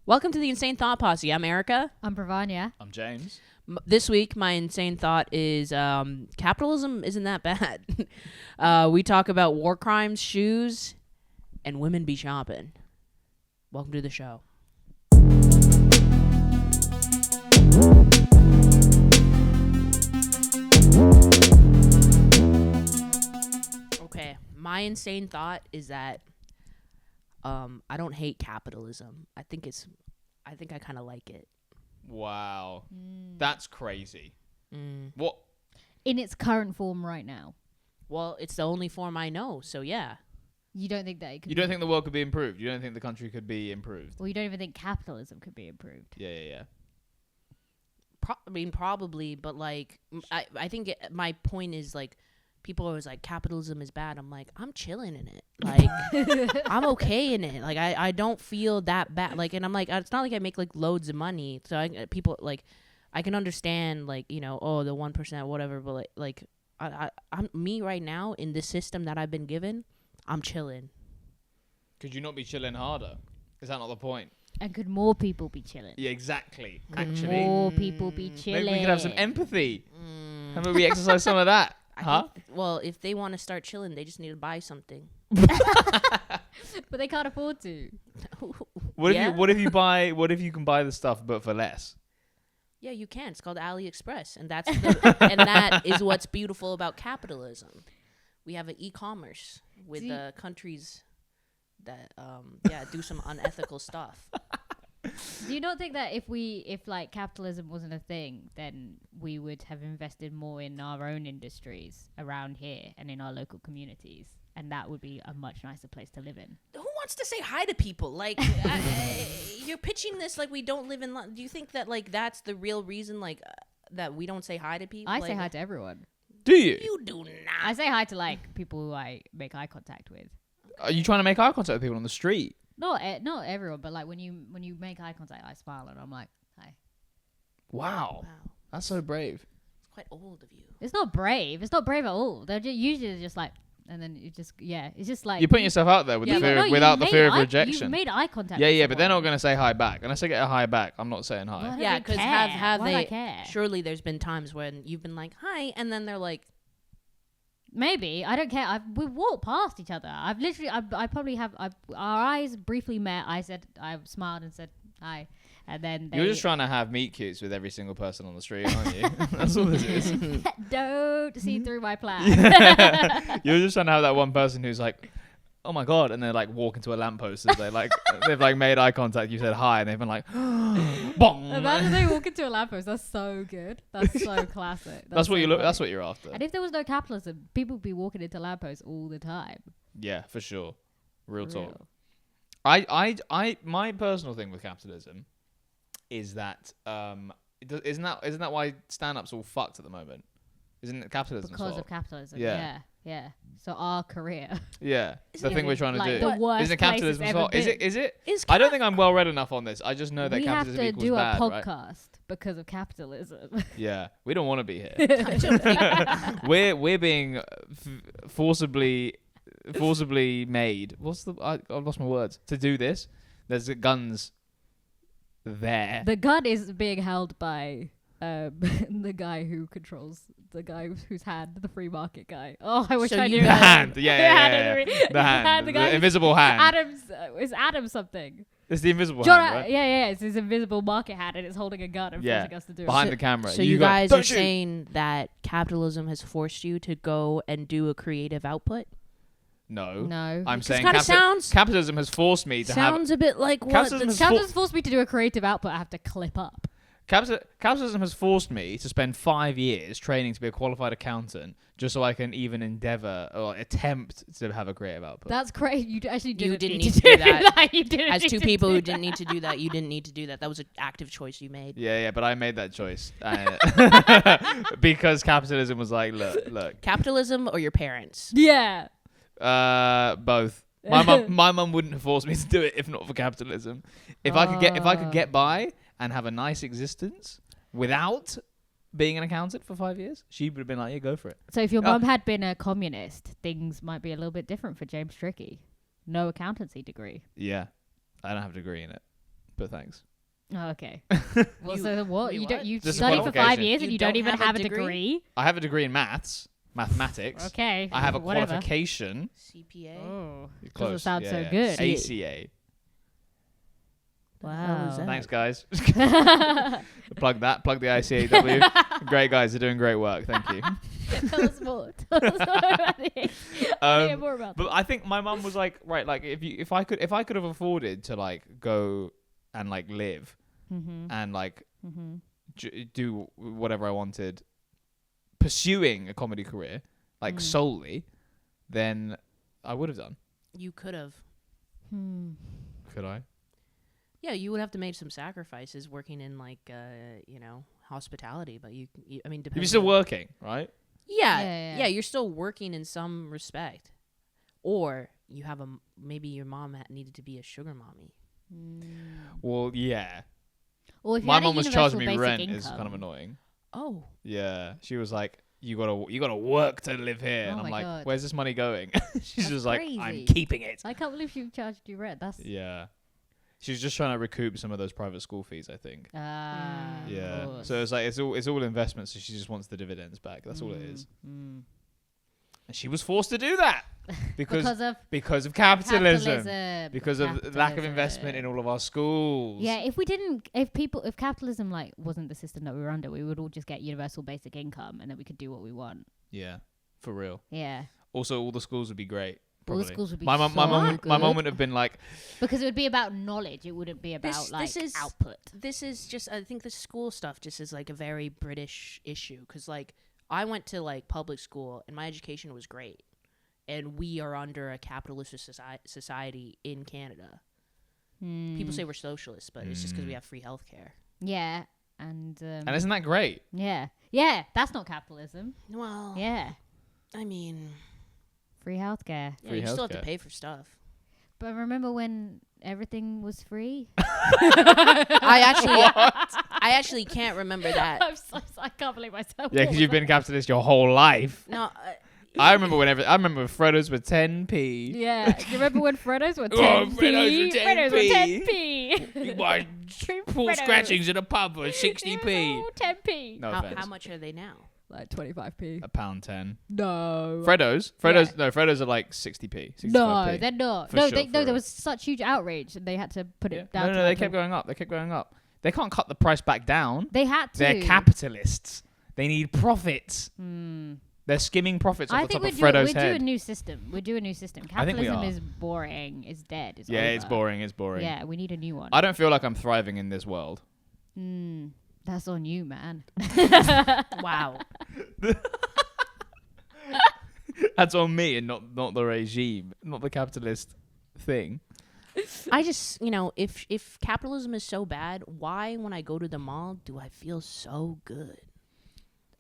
Welcome to the Insane Thought Posse. I'm Erika. I'm Pravanya. I'm James. This week, my insane thought is capitalism isn't that bad. We talk about war crimes, shoes, and women be shopping. Welcome to the show. Okay, my insane thought is that I don't hate capitalism. I think I kind of like it. Wow. That's crazy. What? In its current form right now. Well, it's the only form I know, so yeah. You don't think that it could You don't think the world could be improved? You don't think the country could be improved? Well, you don't even think capitalism could be improved. Yeah. Probably, but like, I think my point is like, people are always like, capitalism is bad. I'm like, I'm chilling in it. Like, I'm okay in it. Like, I don't feel that bad. Like, and I'm like, it's not like I make like loads of money. So people like, I can understand like, you know, oh, the 1%, whatever. But like I'm me right now in this system that I've been given. I'm chilling. Could you not be chilling harder? Is that not the point? And could more people be chilling? Yeah, exactly. Actually, More people be chilling. maybe we could have some empathy. How about we exercise some of that? Well, if they want to start chilling, they just need to buy something. But they can't afford to. What Yeah. if you can buy the stuff but for less? Yeah, you can. It's called AliExpress, and and that is what's beautiful about capitalism. We have an e-commerce with countries that do some unethical stuff. Do you not think that if like capitalism wasn't a thing, then we would have invested more in our own industries around here and in our local communities, and that would be a much nicer place to live in? Who wants to say hi to people? Like, you're pitching this like we don't live in. Do you think that like that's the real reason, like that we don't say hi to people? I say hi to everyone. Do you? You do not. I say hi to like people who I make eye contact with. Are you trying to make eye contact with people on the street? Not everyone, but like when you make eye contact, I smile and I'm like, hi. Wow. That's so brave. It's quite old of you. It's not brave. It's not brave at all. They're usually just like, and then it's just like You're putting yourself out there with the fear, without the fear of rejection. You made eye contact. Yeah, but they're not going to say hi back. Unless I get a hi back, I'm not saying hi. Well, Yeah, because have Why they? do I care? Surely there's been times when you've been like hi, and then they're like, Maybe I don't care. We walked past each other. I've literally, I probably have. Our eyes briefly met. I smiled and said hi, and then You're just trying to have meet cutes with every single person on the street, aren't you? That's all this is. Don't see through my plan. You're just trying to have that one person who's like, oh my god, and they like walk into a lamppost as they like they've like made eye contact. You said hi, and they've been like, bong. Imagine they walk into a lamppost. That's so good. That's so classic. That's what so you look. funny. That's what you're after. And if there was no capitalism, people would be walking into lampposts all the time. Yeah, for sure. Real talk. Real. My personal thing with capitalism is that isn't that why stand-up's all fucked at the moment? Isn't it capitalism's Because fault? of capitalism. Yeah. Yeah. So our career. Yeah, the thing we're trying to like do. the worst Isn't it place capitalism's it's ever fault? Is been. it? I don't think I'm well read enough on this. I just know that We have capitalism to equals do bad, a right? podcast because of capitalism. Yeah, we don't want to be here. we're being forcibly made. I lost my words. To do this, there's guns there. The gun is being held by the guy who controls the guy whose hand, the free market guy. Oh, I wish So I knew you- The that. hand, yeah. The hand, The guy the invisible hand. Adam's is Adam something. It's the invisible John, hand, right? yeah. It's his invisible market hand, and it's holding a gun and forcing us to do Behind it. the camera. so you go, guys "Don't are shoot." saying that capitalism has forced you to go and do a creative output? No. No. I'm saying kinda sounds- capitalism has forced me to have. Sounds a bit like what? Capitalism has Capitalism forced me to do a creative output I have to clip up. Capitalism has forced me to spend 5 years training to be a qualified accountant just so I can even endeavor or attempt to have a creative output. That's great. You actually didn't, didn't need to do that. You didn't As need two to people do who that. didn't need to do that, you didn't need to do that. That was an active choice you made. Yeah, but I made that choice because capitalism was like, look, Capitalism or your parents? Yeah. both. My mum wouldn't have forced me to do it if not for capitalism. If I could get by and have a nice existence without being an accountant for 5 years, she would have been like, yeah, go for it. So if your mum had been a communist, things might be a little bit different for James Tricky. No accountancy degree. Yeah, I don't have a degree in it, but thanks. Oh, okay. Well, so what? wait, You don't what? you Just a study for 5 qualification. years and You you don't don't even have a have a degree? degree? I have a degree in mathematics. Okay. I have a whatever. qualification. CPA. Oh, You're doesn't close. sound Yeah, so yeah. good. ACA. The hell is Wow. that? Thanks, guys. Plug that. Plug the ICAW. Great guys. They're doing great work. Thank you. Tell us more. Tell us more about it. I wanna hear more about But I think my mum was like, right, like if I could have afforded to like go and like live and like do whatever I wanted, pursuing a comedy career like solely, then I would have done. You could have. Could I? Yeah, you would have to make some sacrifices working in like hospitality, but you I mean, You're depending still on- working, right? Yeah, you're still working in some respect. Or you have maybe your mom needed to be a sugar mommy. Well, yeah. Well, if you My had a mum was charging me universal rent. basic Is kind of income- annoying. Oh, Yeah, she was like, "You gotta work to live here," Oh and I'm my like, God. "Where's this money going?" She's That's just like, crazy. "I'm keeping it." I can't believe she charged you rent. That's Yeah, she was just trying to recoup some of those private school fees, I think. of Yeah, course. so it's like it's all investments. So she just wants the dividends back. That's all it is. And she was forced to do that because of capitalism. Because of lack of investment in all of our schools. Yeah, if capitalism like wasn't the system that we were under, we would all just get universal basic income and then we could do what we want. Yeah, for real. Yeah. Also, all the schools would be great. All the Probably. schools would be my so mum good. would have been like, because it would be about knowledge. It wouldn't be about this is output. This is just, I think the school stuff just is like a very British issue. Because like I went to like public school and my education was great. And we are under a capitalist society in Canada. People say we're socialists, but it's just because we have free healthcare. Yeah, and isn't that great? yeah, that's not capitalism. Well, Yeah, I mean, free healthcare. yeah, Free you still have to healthcare. pay for stuff. But remember when everything was free? I actually can't remember that. I can't believe myself. Yeah, because you've been a capitalist your whole life. No, I remember when Frodo's were 10p. Yeah, do you remember when Frodo's were 10p? Oh, Frodo's were 10p. Frodo's were 10p. You buy pool scratchings at a pub for 60p. Oh, 10p. No how offense. much are they now? Like 25p. £1.10. No. Frodo's are like 60p. 65p. No, they're not. For No, sure, there for was such huge outrage and they had to put Yeah. it down. No, they kept going up. They kept going up. They can't cut the price back down. They had to. They're capitalists. They need profits. They're skimming profits I off the think top of we'd Frodo's do a head. new system. We'd do a new system. I think we Capitalism are. is boring. It's dead. It's Yeah, over. it's boring. It's boring. Yeah, we need a new one. I don't feel like I'm thriving in this world. That's on you, man. Wow. That's on me and not the regime, not the capitalist thing. I just, if capitalism is so bad, why when I go to the mall do I feel so good?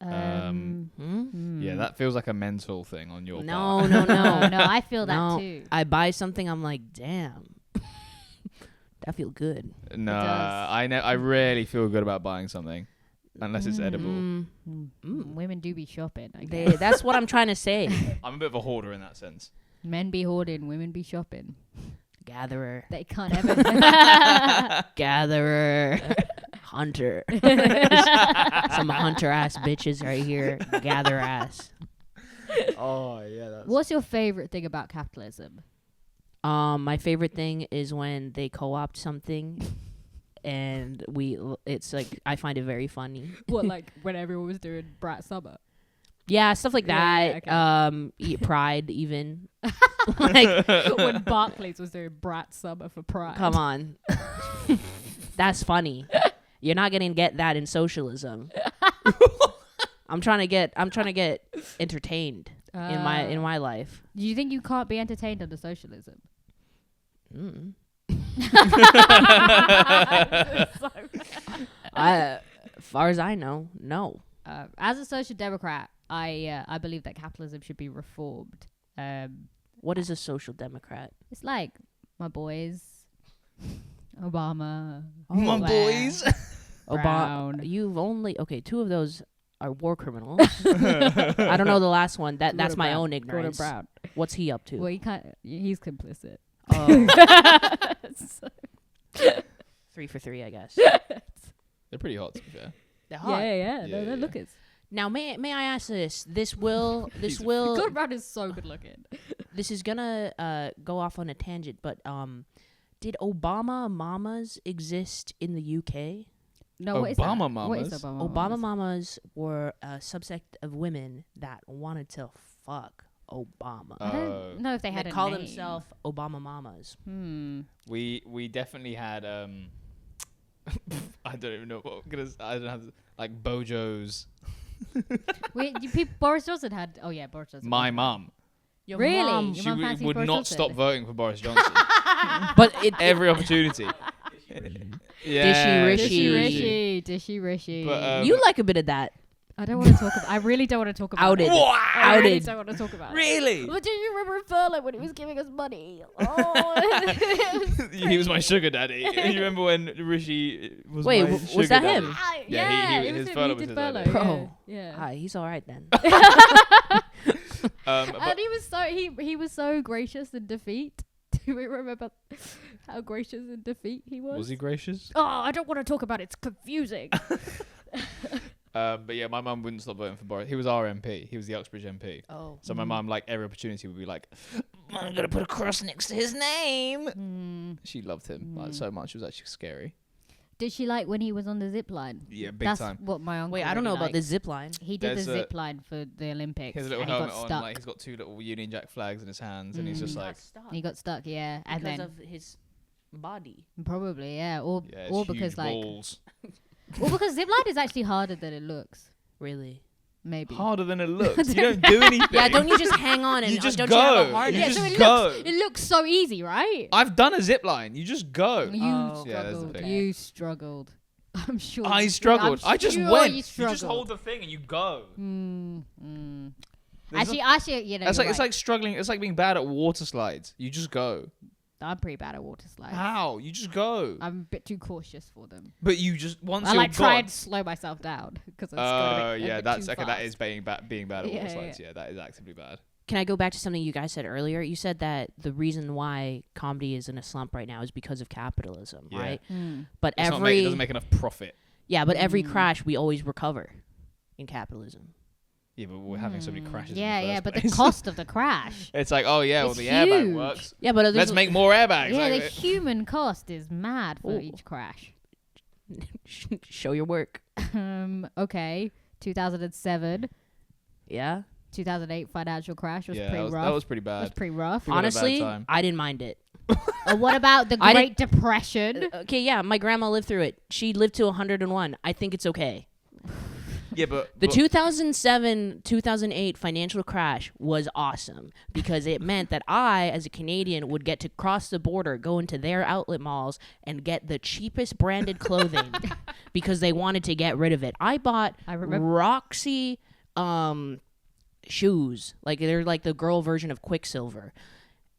Yeah, that feels like a mental thing on your No, part. no, no, no. I feel that No. too. I buy something, I'm like, damn. That feel good. No, does. I rarely feel good about buying something unless it's edible. Women do be shopping. I guess. That's what I'm trying to say. I'm a bit of a hoarder in that sense. Men be hoarding, women be shopping. Gatherer. They can't ever. Gatherer. Hunter. Some hunter ass bitches right here. Gather ass. Oh yeah, that's What's your favorite thing about capitalism? My favorite thing is when they co-opt something and it's like, I find it very funny. What, like when everyone was doing Brat Summer? Yeah, stuff like that. Yeah, okay. Pride even. Like, When Barclays was doing Brat Summer for Pride. come on. That's funny. You're not gonna get that in socialism. I'm trying to get entertained in my life. Do you think you can't be entertained under socialism? As far as I know, no. As a social democrat, I believe that capitalism should be reformed. What is a social democrat? It's like my boys, Obama, my boys. Brown. You've only two of those are war criminals. I don't know the last one. That's my own ignorance. Brown. What's he up to? Well, he's complicit. Oh. 3 for 3, I guess. They're pretty hot, to be fair. They're hot. Yeah. Yeah, They're yeah. lookers. Now, may I ask this? This will Gordon Brown is so good looking. this is gonna go off on a tangent, but did Obama mamas exist in the UK? No, what is that? Obama What is mamas? Obama mamas were a subsect of women that wanted to fuck Obama. I don't know if they had They a call name. themselves Obama mamas. We definitely had I don't even know what I don't have like Bojo's. Boris Johnson had. Oh yeah, Boris Johnson. My mum. Your Really? mom- Your She mum fancies would Boris not Johnson? stop voting for Boris Johnson. but it Every opportunity. Dishy-rishy. Dishy Rishi. But, you like a bit of that. I don't want to talk about. I really don't want to talk about Outed. it. I really Outed. don't want to talk about it. Really? But do you remember Furlough when he was giving us money? Oh, He was my sugar daddy. You remember when Rishi was Wait, my was sugar that daddy? him? Yeah, it was his him. furlough He was did his Furlough. idea. Bro. Yeah. Hi, he's all right then. But And he was so gracious in defeat. Do we remember how gracious in defeat he was? was he gracious? Oh, I don't want to talk about it. It's confusing. But yeah, my mum wouldn't stop voting for Boris. He was our MP. He was the Uxbridge MP. Oh. So my mum, like every opportunity, would be like, "I'm gonna put a cross next to his name." She loved him like so much. It was actually scary. Did she like when he was on the zip line? Yeah, big That's time. what my uncle. Wait, I don't know really about the liked. zip line. He did There's the a- zip line for the Olympics. He has a little and he helmet got on, stuck. like he's got 2 little Union Jack flags in his hands, and he's just like, He got stuck, yeah, and because then of his body. probably, yeah, or yeah, or it's because huge like, balls. or because zip line is actually harder than it looks. Really? Maybe. Harder than it looks. You don't do anything. Yeah, don't you just hang on and You just don't go. you have a hard You Yeah, just so it go. looks, it looks so easy, right? I've done a zip line. You just go. You Oh. Yeah, that's the struggled. thing. You struggled. I'm sure. I you- struggled. I'm I just sure went. You You struggled. just hold the thing and you go. There's Actually, you know, It's you're like it's right. like struggling. It's like being bad at water slides. You just go. I'm pretty bad at water slides. How? You just go. I'm a bit too cautious for them. But you just once I you're like try gone. and slow myself down because it's Oh a yeah, bit that's too okay. fast. That is being bad at water Yeah, slides. Yeah, that is actively bad. Can I go back to something you guys said earlier? You said that the reason why comedy is in a slump right now is because of capitalism, Yeah. right? Hmm. But It doesn't make enough profit. every crash we always recover in capitalism. Yeah, but we're having so many crashes. Yeah, in the yeah, first but the place. cost of the crash. It's like, oh yeah, well It's the airbag huge. works. Yeah, but Let's make more airbags. Yeah, the Like, human cost is mad for Ooh. each crash. show your work. Okay, 2007, Yeah. 2008 financial crash was yeah, pretty that rough. was pretty That was bad. pretty rough. We got a bad Honestly, time. I didn't mind it. What about the I Great Depression? Okay, yeah, my grandma lived through it. She lived to 101. I think it's okay. Yeah, but The 2007-2008 financial crash was awesome because it meant that I, as a Canadian, would get to cross the border, go into their outlet malls, and get the cheapest branded clothing because they wanted to get rid of it. I bought I remember. Roxy shoes, like they're like the girl version of Quicksilver,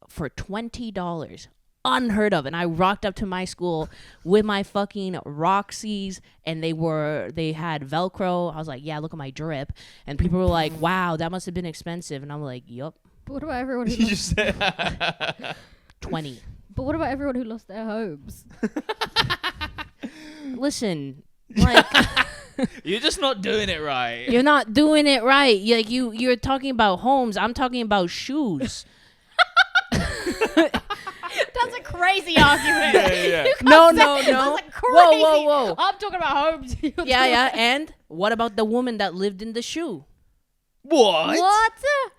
for $20. Unheard of. And I rocked up to my school with my fucking Roxy's, and they had Velcro. I was like, yeah, look at my drip. And people were like, wow, that must have been expensive. And I'm like, yup, But what about everyone who you lost, just said 20. but what about everyone who lost their homes? Listen, like, you're just not doing it right. you're not doing it right. You're talking about homes. I'm talking about shoes. That's a crazy argument. Yeah. No. That's like crazy. Whoa. I'm talking about homes. You're talking Yeah. And what about the woman that lived in the shoe? What? What?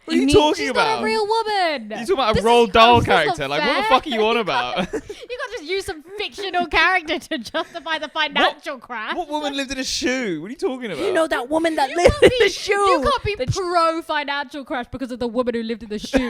What are you talking She's about? not a real woman. You're talking about a This Roald is- Dahl this is not character. Like, what the fair. fuck are you on about? You can't just use some fictional character to justify the financial crash. What woman lived in a shoe? What are you talking about? You know that woman that You lived can't in be- the shoe. You can't be pro financial crash because of the woman who lived in the shoe.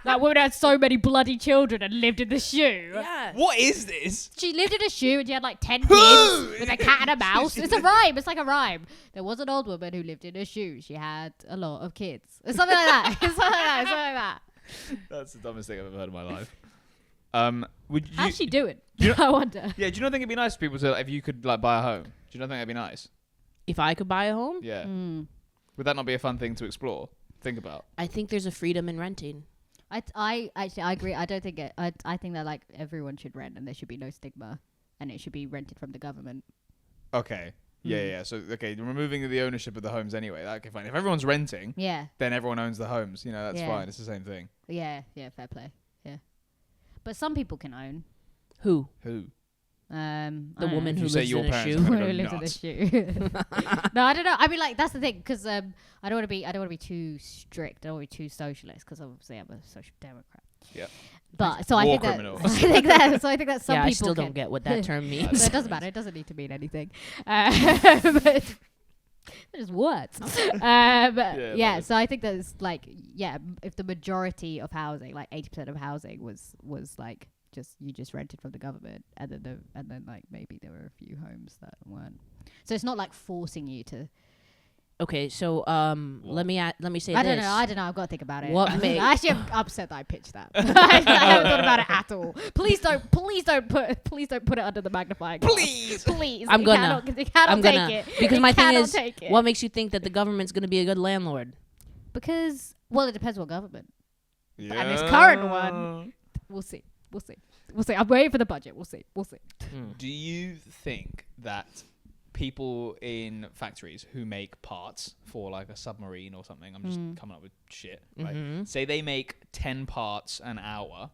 That woman had so many bloody children and lived in the shoe. Yeah. What is this? She lived in a shoe and she had like 10 Who? kids with a cat and a mouse. It's a rhyme. It's like a rhyme. There was an old woman who lived in a shoe. She had a lot of kids. It's something like that. It's something like that. It's something like that. That's the dumbest thing I've ever heard in my life. Would you? How's she doing? you I wonder. Yeah. Do you not think it'd be nice for people to, if you could like buy a home? Do you not think that'd be nice? If I could buy a home, Yeah. Mm. Would that not be a fun thing to explore? Think about. I think there's a freedom in renting. I actually I agree. I don't think it. I think that like everyone should rent and there should be no stigma. and it should be rented from the government. Okay. Yeah. So, okay, removing the ownership of the homes anyway. Okay, fine. If everyone's renting, Yeah. then everyone owns the homes. That's Yeah. fine. It's the same thing. Yeah. Fair play. Yeah. But some people can own. Who? Who? The woman If who you say lives your in a parents shoe. are gonna Who go lives in a nuts. shoe. No, I don't know. I mean, like, that's the thing, because I don't want to be too strict. I don't want to be too socialist, because obviously I'm a social democrat. Yeah. But so I War think that criminal. I think that some Yeah, people I still can, don't get what that term So means. it doesn't matter. It doesn't need to mean anything. But they're just words. Yeah. So I think that it's like, if the majority of housing, like 80% of housing, was like you just rented from the government, and then like maybe there were a few homes that weren't. So it's not like forcing you to. Okay, so let me say I this. don't know. I've got to think about it. What Actually, I'm upset that I pitched that. I haven't thought about it at all. Please don't put it under the magnifying glass. Please. I'm You gonna. cannot take it. Because You my thing cannot is, take it. what makes you think that the government's gonna be a good landlord? Because it depends what government. Yeah. And this current one, we'll see. I'm waiting for the budget. We'll see. Do you think that people in factories who make parts for like a submarine or something, I'm just coming up with shit, right? Mm-hmm. Say they make 10 parts an hour,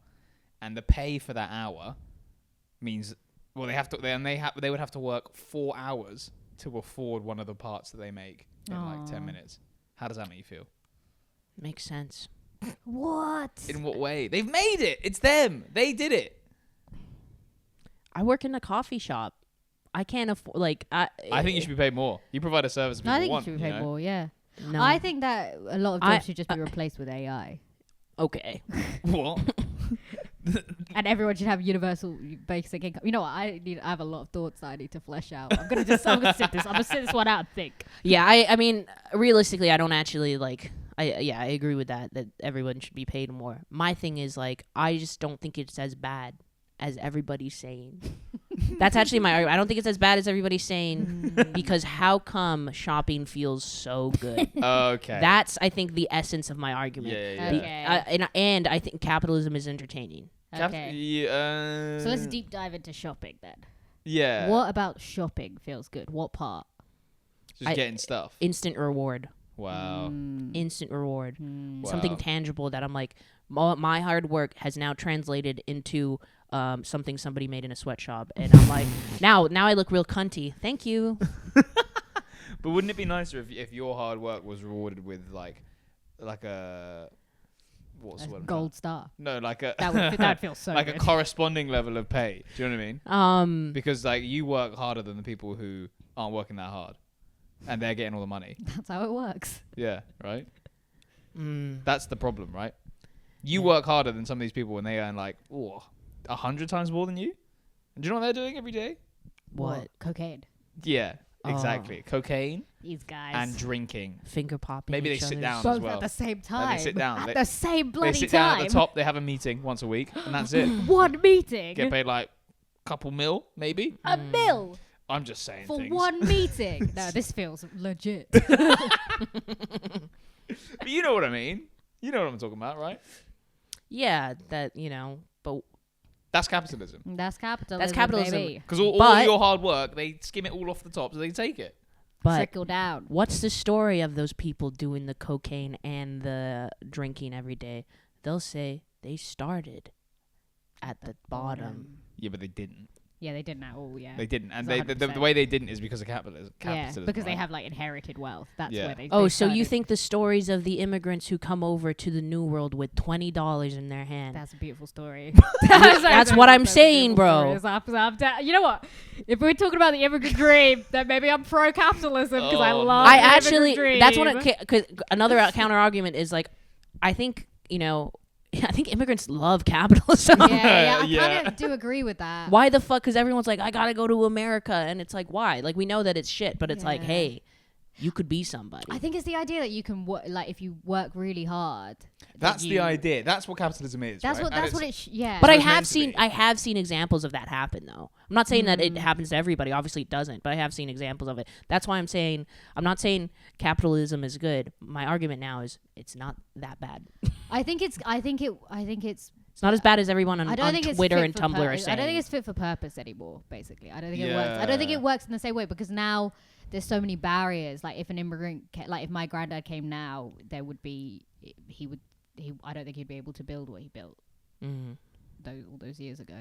and the pay for that hour means, well, they would have to work 4 hours to afford one of the parts that they make in like 10 minutes. How does that make you feel? Makes sense. What? In what way? They've made it. It's them. They did it. I work in a coffee shop. I can't afford I think you should be paid more. You provide a service people I think want. you should be paid more. Yeah. No. I think that a lot of jobs should just be replaced with AI. Okay. What? And everyone should have universal basic income. You know what? I have a lot of thoughts that I need to flesh out. I'm gonna sit this one out and think. Yeah, I mean, realistically, I don't actually like. I agree with that everyone should be paid more. My thing is like, I just don't think it's as bad as everybody's saying. That's actually my argument. I don't think it's as bad as everybody's saying, because how come shopping feels so good? Okay. That's, I think, the essence of my argument. Yeah. Okay. And I think capitalism is entertaining. Okay. So let's Mm. deep dive into shopping then. Yeah. What about shopping feels good? What part? Just getting stuff. Instant reward. Wow. Instant reward. Wow. Something tangible that I'm like, my hard work has now translated into something somebody made in a sweatshop, and I'm like, now I look real cunty. Thank you. But wouldn't it be nicer if your hard work was rewarded with like a what's the word? Gold star. No, like a That would feel so like good. a corresponding level of pay. Do you know what I mean? Because like you work harder than the people who aren't working that hard, and they're getting all the money. That's how it works. Yeah, right. That's the problem, right? You work harder than some of these people, and they earn like 100 times more than you. And do you know what they're doing every day? What? Cocaine. Yeah, exactly. Cocaine These guys. and drinking. Finger popping. Maybe they each sit other's- down as both well. at the same Then time. they sit down. At the same bloody They sit time. down at the top. They have a meeting once a week, and that's it. One meeting. Get paid like a couple mil, maybe. A mil I'm just saying for things. one meeting. No, this feels legit. But you know what I mean. You know what I'm talking about, right? Yeah, that but That's capitalism. That's capitalism. That's capitalism. Baby. Because all But- of your hard work, they skim it all off the top, so they can take it. but Trickle down. what's the story of those people doing the cocaine and the drinking every day? They'll say they started at the bottom. Yeah, but they didn't. Yeah, they didn't at all. Yeah. They didn't, and It's the 100%. way they didn't is because of capitalism. Yeah, because they right? have like inherited wealth. That's Yeah. where they. Oh, they so you started. think the stories of the immigrants who come over to the New World with $20 in their hand? That's a beautiful story. That's what I'm That's a saying, beautiful bro. story. You know what? If we're talking about the immigrant dream, then maybe I'm pro capitalism because I Oh, love. I the actually, immigrant dream. that's what cause another counter argument is like, I think, I think immigrants love capitalism. Yeah, I Yeah. kind of do agree with that. Why the fuck? Because everyone's like, I gotta go to America, and it's like, why? Like, we know that it's shit, but it's like, Yeah. hey, you could be somebody. I think it's the idea that you can work, like if you work really hard. That's that the you- idea. That's what capitalism is. That's right? what. And That's it's- what it. Yeah. But I It's meant have to seen, be. I have seen examples of that happen, though. I'm not saying that it happens to everybody. Obviously, it doesn't. But I have seen examples of it. That's why I'm not saying capitalism is good. My argument now is it's not that bad. I think it's It's not as bad as everyone I on, don't on think it's Twitter fit and for Tumblr are I saying. don't think it's fit for purpose anymore. Basically, I don't think it works. I don't think it works in the same way because now there's so many barriers. Like if an immigrant, like if my granddad came now, there would be I don't think he'd be able to build what he built all those years ago.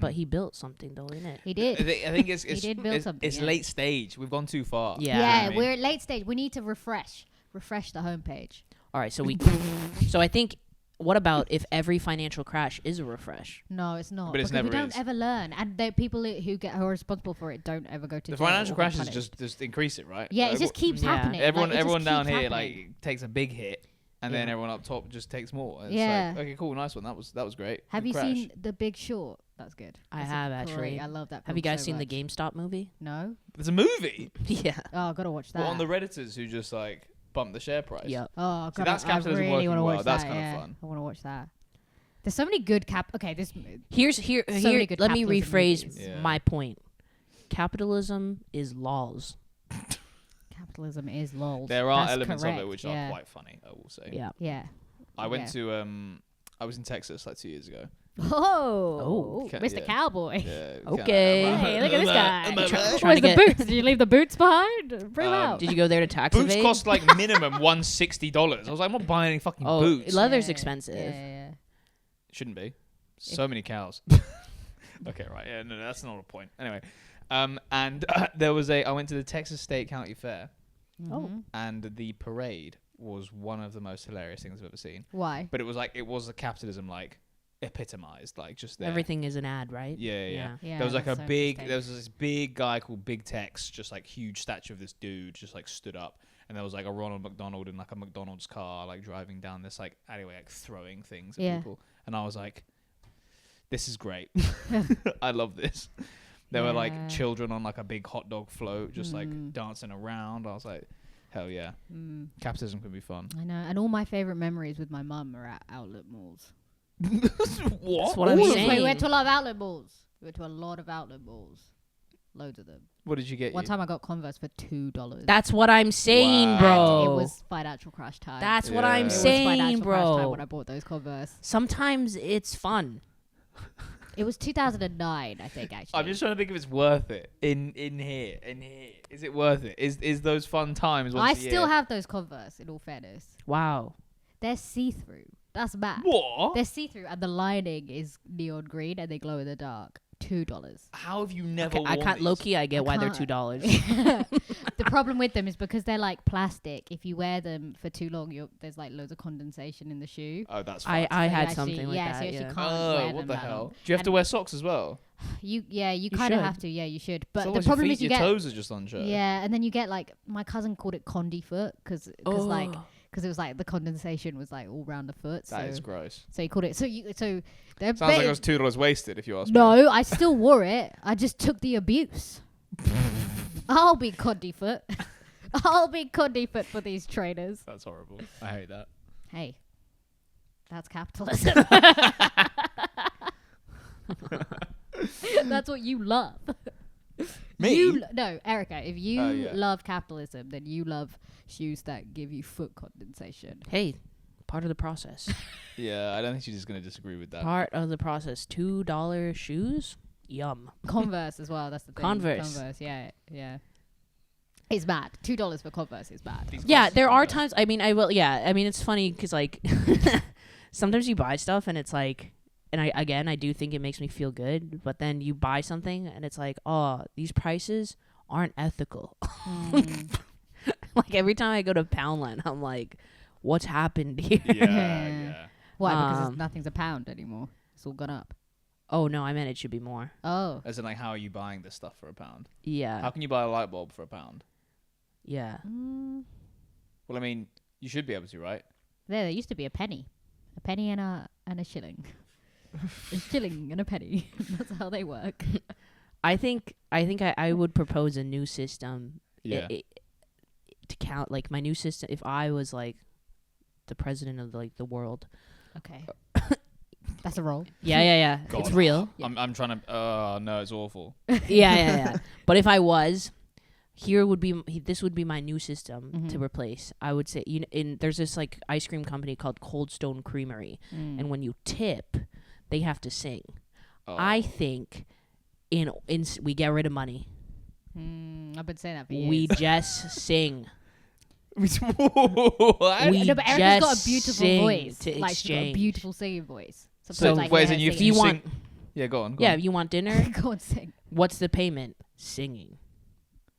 But he built something though, innit? He did. I think it's He did build something, it's yeah. late stage. We've gone too far. Yeah. You know what I mean? We're at late stage. We need to refresh the homepage. All right, so so I think. What about if every financial crash is a refresh? No, it's not. But it's because never we don't is. ever learn, and the people who are responsible for it don't ever go to The jail financial or get crashes punished. just increase it, right? Yeah, it just keeps Yeah. happening. everyone Like, it just everyone down keeps here happening. like takes a big hit, and then Yeah. everyone up top just takes more. It's Yeah. like, okay, cool, nice one. That was great. Have Good you crash. seen The Big Short? That's good. I That's have, great. actually. I love that. Have you film guys so seen the much. GameStop movie? No. There's a movie. Yeah. Oh, gotta watch that. Well, on the Redditors who just like bump the share price. Yep. Oh, See, God, that's capitalism I really working want to well. watch That's that. kinda Yeah. fun. I want to watch that. There's so many good Okay, this. Here. many good Let me capitalism rephrase movies. Yeah. my point. Capitalism is laws. Capitalism is lol. There are That's elements correct. of it which yeah. are quite funny, I will say. Yeah. Yeah. I went Yeah. to I was in Texas like 2 years ago. Oh, Ca- Mr. yeah. Cowboy. Yeah, Okay. Hey, look at this guy. Trying Where's to the get- boots? Did you leave the boots behind? Bring 'em out. Did you go there to tax Boots evade? cost like minimum $160. I was like, I'm not buying any fucking Oh, boots. leather's Yeah, expensive. Yeah. Shouldn't be. So many cows. Okay, right. Yeah, no, that's not a point. Anyway, and there was I went to the Texas State County Fair, Oh. Mhm. and the parade was one of the most hilarious things I've ever seen. Why? But it was a capitalism like epitomized, like just there. Everything is an ad, right? Yeah. Yeah, There was like that's a so big, interesting. there was this big guy called Big Tex, just like huge statue of this dude, just like stood up, and there was like a Ronald McDonald in like a McDonald's car, like driving down this like alleyway, like throwing things at Yeah. people, and I was like, this is great. I love this. There were Yeah. like children on like a big hot dog float, just like Mm. dancing around. I was like, hell yeah, Mm, capitalism can be fun. I know. And all my favorite memories with my mum are at outlet malls. What? That's what I'm We saying. went to a lot of outlet malls. We went to a lot of outlet malls. Loads of them. What did you get? One you? time I got Converse for $2. That's what I'm saying, Wow. bro. It was financial crash time. That's what Yeah. I'm It was It was saying, financial crash time bro. when I bought those Converse. Sometimes it's fun. It was 2009, I think, actually. I'm just trying to think if it's worth it in here. Is it worth it? Is those fun times? I Once a still year? have those Converse, in all fairness. Wow. They're see-through. That's bad. What? They're see-through, and the lining is neon green, and they glow in the dark. $2. How have you never? Okay, I worn can't. these? Low key, I get I why they're can't. $2. The problem with them is because they're like plastic. If you wear them for too long, there's like loads of condensation in the shoe. Oh, that's I fine. I So you had actually- something like yeah, that. so you actually Yeah. can't Oh, wear what them the that hell? long. Do you have to And wear socks as well? You You kind of should. have to. Yeah, you should. But the Otherwise problem your is you your get toes are just on show. yeah, and then you get like my cousin called it condy foot because like Oh. because it was like the condensation was like all round the foot. That is So gross. so he called it. So they're Sounds like it was $2 wasted if you ask me. no, I still wore it. I just took the abuse. I'll be condy foot. I'll be condy foot for these trainers. That's horrible. I hate that. Hey, that's capitalism. That's what you love. Me? No, Erika, if you Oh, yeah. love capitalism, then you love shoes that give you foot condensation. Hey, part of the process. Yeah, I don't think she's just gonna disagree with that. Part of the process. $2 shoes. Yum. Converse as well, that's the thing. Converse. Yeah. It's bad. $2 for Converse is bad. These Yeah, guys- there are times. I mean, I will. Yeah, I mean, it's funny because like sometimes you buy stuff and it's like, and I do think it makes me feel good. But then you buy something and it's like, oh, these prices aren't ethical. Mm. Like every time I go to Poundland, I'm like, what's happened here? Yeah. Why? Because Um, nothing's a pound anymore. It's all gone up. Oh no, I meant it should be more. Oh. As in, like, how are you buying this stuff for £1? Yeah, How can you buy a light bulb for £1? yeah. Mm. Well, I mean, you should be able to, right? There used to be a penny and a shilling. A shilling and a penny. That's how they work. I think I would propose a new system. Yeah. To count like my new system. If I was like the president of like the world. Okay. That's a roll. Yeah. God. It's real. Yeah. I'm trying to. Oh no, it's awful. yeah. But if I was, this would be my new system Mhm. to replace. I would say there's this like ice cream company called Cold Stone Creamery, Mm. and when you tip, they have to sing. Oh. I think we get rid of money. I've been saying that for years. We just sing. What? We No, but Erika's got a just beautiful sing voice. to Like, she's got a exchange. beautiful singing voice. So Sometimes, wait, and you singing. you sing. want- Yeah, go on. Yeah, you want dinner? Go on, sing. What's the payment? Singing.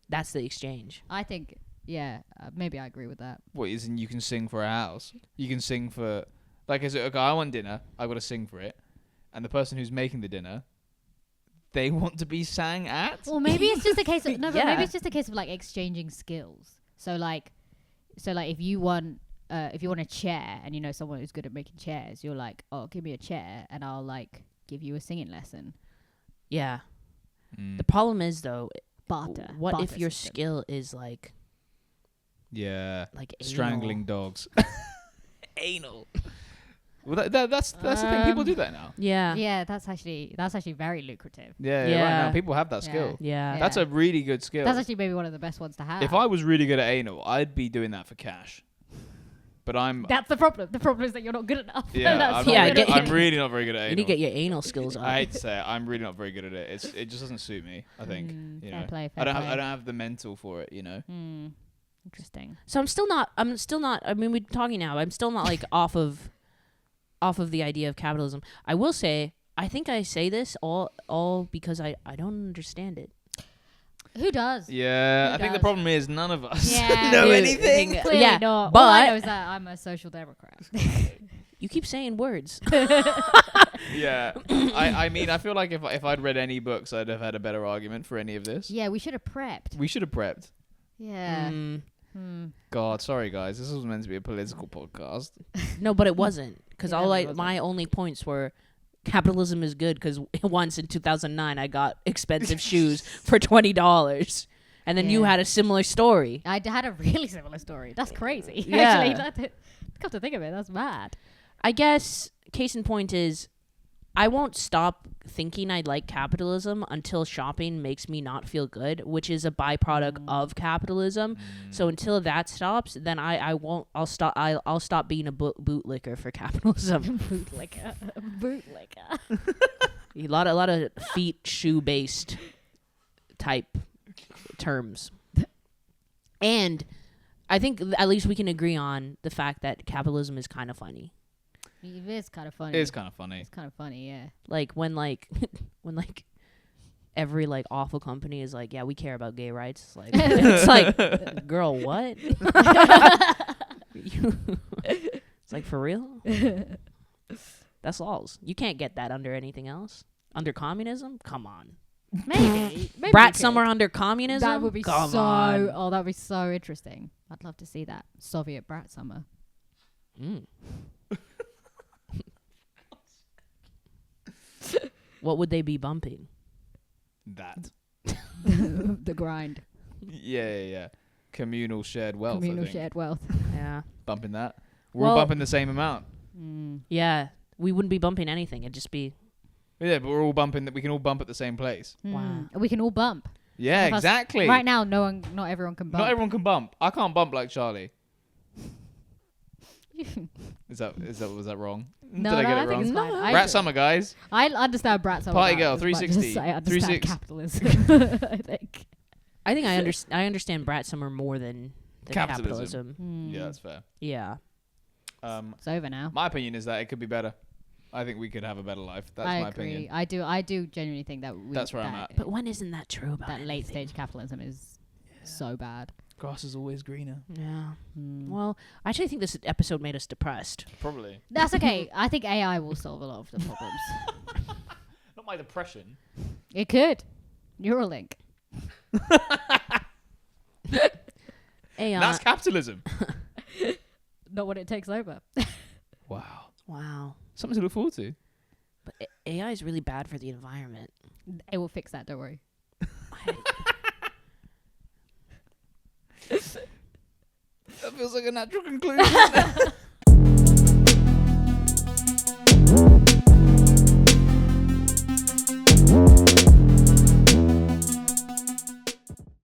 That's the exchange. I think, maybe I agree with that. What is? And you can sing for a house. You can sing for, like, is it okay? I want dinner. I've got to sing for it, and the person who's making the dinner, they want to be sang at. Well, maybe it's just a case of but Yeah. maybe it's just a case of like exchanging skills. So like if you want a chair and you know someone who's good at making chairs, you're like, oh, give me a chair and I'll like give you a singing lesson. Yeah. The problem is though, Barter. what if Barter your system. skill is like Yeah. anal? Strangling dogs. Anal. Well, that's the thing. People do that now. Yeah. Yeah, that's actually very lucrative. Yeah, right Yeah. now people have that Yeah. skill. Yeah. That's a really good skill. That's actually maybe one of the best ones to have. If I was really good at anal, I'd be doing that for cash. But I'm That's the problem. The problem is that you're not good enough. yeah, That's I'm, what Yeah, not it really, is. I'm really not very good at anal. You need to get your anal skills up. I hate to say it, I'm really not very good at it. It just doesn't suit me. I think. You fair know, play, I don't fair have I play. don't have the mental for it. You know. Interesting. So I'm still not. I mean, we're talking now. I'm still not like off of the idea of capitalism. I will say. I think I say this all because I don't understand it. Who does? Yeah, Who I think the does? problem is none of us Yeah. know Dude, anything. Clearly Yeah, not. but- All I know is that I'm a social democrat. You keep saying words. Yeah, I mean, I feel like if I'd read any books, I'd have had a better argument for any of this. Yeah, we should have prepped. We should have prepped. Yeah. Mm, God, sorry guys, this was meant to be a political podcast. no, but it wasn't because Yeah, all it wasn't. my only points were capitalism is good because once in 2009 I got expensive shoes for $20, and then you Yeah. had a similar story. I had a really similar story. That's crazy. Yeah. Actually, come to think of it, that's mad. I guess case in point is I won't stop thinking I like capitalism until shopping makes me not feel good, which is a byproduct of capitalism. So until that stops, then I won't. I'll stop being a bootlicker for capitalism. Bootlicker. Bootlicker. a lot of feet shoe based type terms, and I think at least we can agree on the fact that capitalism is kind of funny. It is kind of funny. It's kind of funny. It's kind of funny, yeah. Like when when every like awful company is like, yeah, we care about gay rights. Like it's like, girl, what? It's like, for real? That's all. You can't get that under anything else. Under communism? Come on. Maybe. Maybe Brat we could. summer under communism? That would be Come so. on. Oh, that would be so interesting. I'd love to see that Soviet brat summer. Mm. What would they be bumping? That. The grind. Yeah. Communal shared wealth. Communal I think. shared wealth. Yeah. Bumping that. We're all Well- bumping the same amount. Yeah. We wouldn't be bumping anything. It'd just be, Yeah, but we're all bumping. We can all bump at the same place. Wow. We can all bump. Yeah, If us- exactly. Right now, not everyone can bump. Not everyone can bump. I can't bump like Charlie. Was that wrong? No, Did I no, get I it think wrong? it's fine. I Brat summer, guys. I understand brat summer. Party about girl, as much as 360, I understand 36. capitalism. I think. I think I understand Brat Summer more than capitalism. Yeah, that's fair. Yeah. It's over now. My opinion is that it could be better. I think we could have a better life. That's I my agree. opinion. I do genuinely think that That's where I'm at. But when isn't that true about that late anything? stage capitalism is so bad. Grass is always greener. Yeah. Well, I actually think this episode made us depressed. Probably. That's okay. I think AI will solve a lot of the problems. Not my depression. It could. Neuralink. AI. That's capitalism. Not when it takes over. Wow. Wow. Something to look forward to. But AI is really bad for the environment. It will fix that. Don't worry. That feels like a natural conclusion.